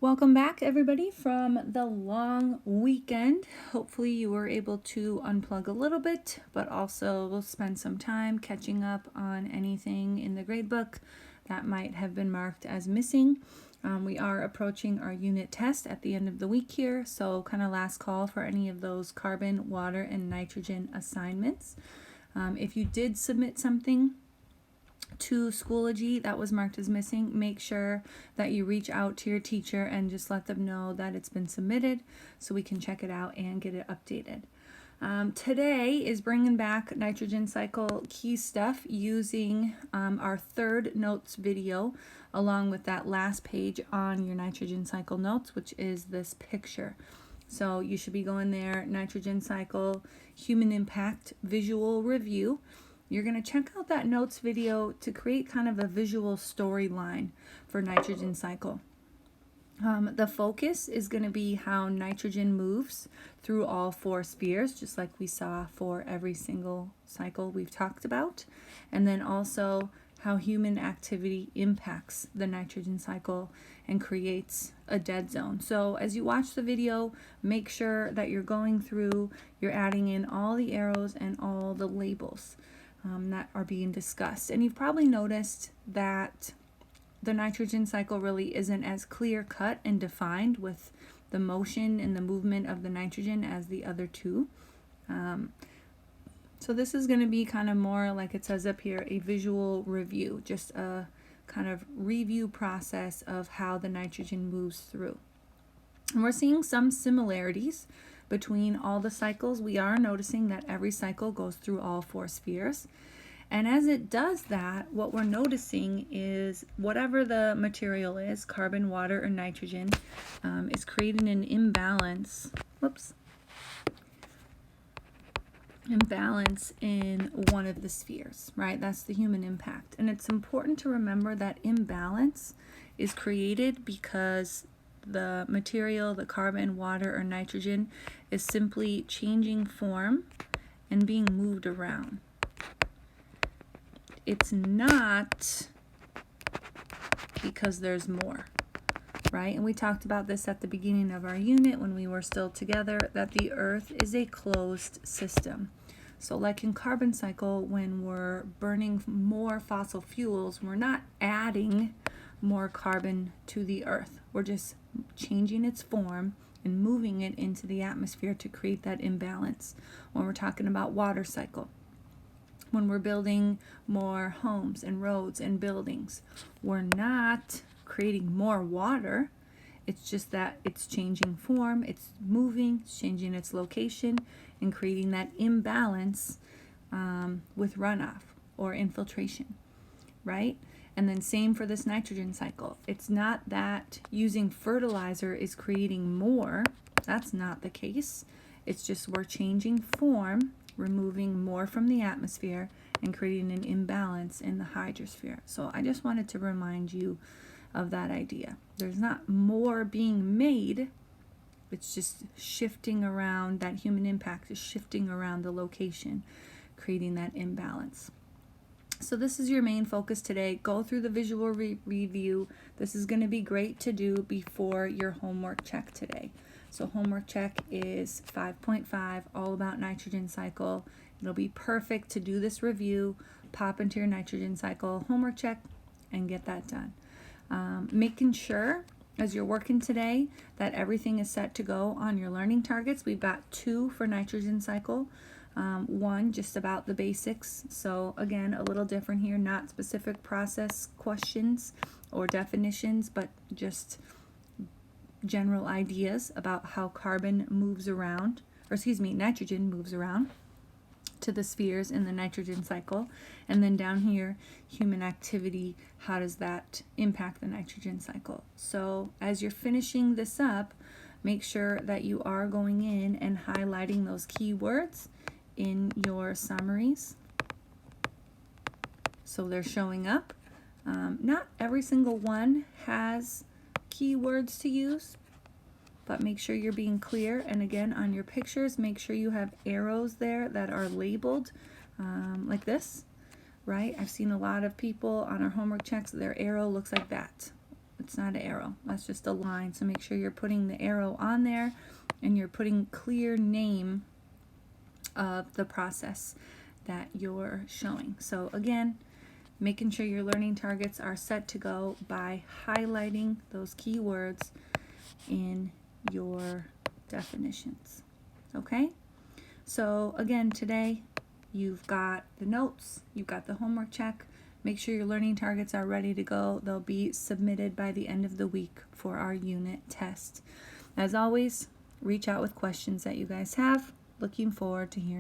Welcome back, everybody, from the long weekend. Hopefully you were able to unplug a little bit, but also spend some time catching up on anything in the gradebook that might have been marked as missing. We are approaching our unit test at the end of the week here, so kind of last call for any of those carbon, water, and nitrogen assignments. If you did submit something to Schoology that was marked as missing, make sure that you reach out to your teacher and just let them know that it's been submitted so we can check it out and get it updated. Today is bringing back nitrogen cycle key stuff using our third notes video along with that last page on your nitrogen cycle notes, which is this picture. So you should be going there, nitrogen cycle, human impact, visual review. You're going to check out that notes video to create kind of a visual storyline for nitrogen cycle. The focus is going to be how nitrogen moves through all four spheres, just like we saw for every single cycle we've talked about. And then also how human activity impacts the nitrogen cycle and creates a dead zone. So as you watch the video, make sure that you're going through, you're adding in all the arrows and all the labels that are being discussed. And you've probably noticed that the nitrogen cycle really isn't as clear cut and defined with the motion and the movement of the nitrogen as the other two. So this is going to be kind of more, like it says up here, a visual review, just a kind of review process of how the nitrogen moves through. And we're seeing some similarities between all the cycles. We are noticing that every cycle goes through all four spheres. And as it does that, what we're noticing is whatever the material is, carbon, water, or nitrogen, is creating an imbalance. Imbalance in one of the spheres, right? That's the human impact. And it's important to remember that imbalance is created because the material, the carbon, water, or nitrogen, is simply changing form and being moved around. It's not because there's more, right? And we talked about this at the beginning of our unit when we were still together, that the Earth is a closed system. So like in carbon cycle, when we're burning more fossil fuels, we're not adding more carbon to the Earth. We're just changing its form and moving it into the atmosphere to create that imbalance. When we're talking about water cycle, when we're building more homes and roads and buildings, we're not creating more water. It's just that it's changing form, it's moving, it's changing its location, and creating that imbalance with runoff or infiltration, right? And then same for this nitrogen cycle. It's not that using fertilizer is creating more. That's not the case. It's just we're changing form, removing more from the atmosphere, and creating an imbalance in the hydrosphere. So I just wanted to remind you of that idea. There's not more being made. It's just shifting around. That human impact is shifting around the location, creating that imbalance. So this is your main focus today. Go through the visual review. This is going to be great to do before your homework check today. So homework check is 5.5, all about nitrogen cycle. It'll be perfect to do this review, pop into your nitrogen cycle homework check, and get that done. Making sure as you're working today that everything is set to go on your learning targets. We've got 2 for nitrogen cycle. One just about the basics, so again a little different here, not specific process questions or definitions, but just general ideas about how carbon moves around, or nitrogen moves around to the spheres in the nitrogen cycle. And then down here, human activity, how does that impact the nitrogen cycle? So as you're finishing this up, make sure that you are going in and highlighting those keywords in your summaries so they're showing up. Not every single one has keywords to use, but make sure you're being clear. And again, on your pictures, make sure you have arrows there that are labeled like this, right? I've seen a lot of people on our homework checks, their arrow looks like that. It's not an arrow. That's just a line. So make sure you're putting the arrow on there and you're putting clear name of the process that you're showing. So again, making sure your learning targets are set to go by highlighting those key words in your definitions. Okay? So again, today you've got the notes, you've got the homework check. Make sure your learning targets are ready to go. They'll be submitted by the end of the week for our unit test. As always, reach out with questions that you guys have. Looking forward to hearing